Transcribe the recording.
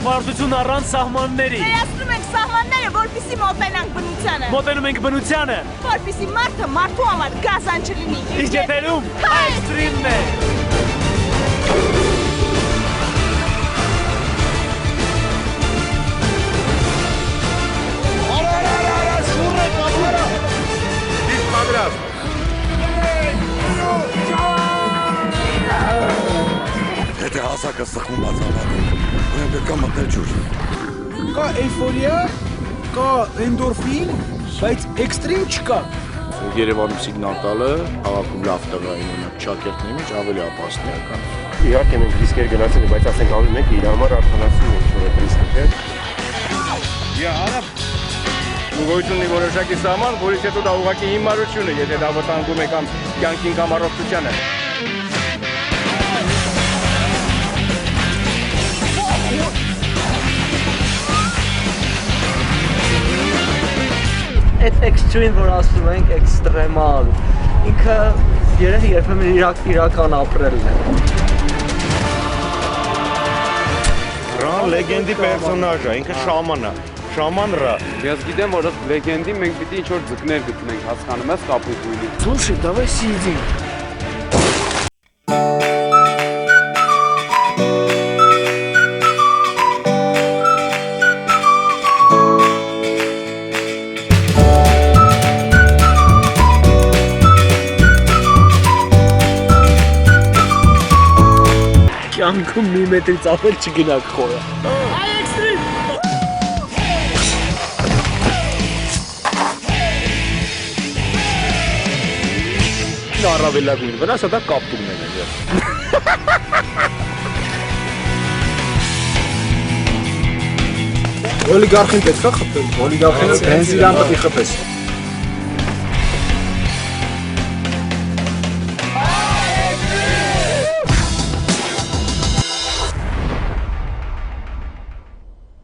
Ճամփորդություն առանց սահմանների։ Վերացնում ենք սահմանները, որպեսզի մոտենանք բնությանը։ Մոտենում ենք բնությանը։ Որպեսզի մարդը մարդու համար գազան չլինի։ Իսկ եթերում այստրիմն է։ Եթե հասակը սխում բացավարում, ուրեմն պետք է մտնել ջուր։ Կա էյֆորիա, կա էնդորֆին, բայց էքստրիմ չկա։ Երևանում սիգնալ տալը, հավաքում լավ տղային ունակ ճակերտների մեջ ավելի ապասն է ական։ Իհարկե մենք ռիսկեր գնացել ենք, բայց ասենք անում ենք իր համար արդյունացում ենք որ այդ ռիսկը, չէ՞։ Արա ուղղություն ունի որոշակի սահման, որից հետո դա ուղղակի հիմարություն է, եթե դա վտանգում է կամ կյանքին կամ առողջությանը։ Այդ extreme, որ ասում ենք, էքստրեմալ, ինքը երբեմն իրական ապրելն է։ Ռան լեգենդի պերսոնաժ է, ինքը շաման է, շաման ռա։ Ես գիտեմ, որ լեգենդի մենք պիտի ինչ-որ ձկներ գտնենք, հասկանում ես կապույտ ուղի։ Слушай, давай съедим. Կյանքում մի մետրից ավել չգնաք խորը։ Այ էքստրիմ։ Առավելագույն վնասը դա կապտուկն է։ Օլիգարխին պետք է խփել, օլիգարխին բենզինան պետք է խփես։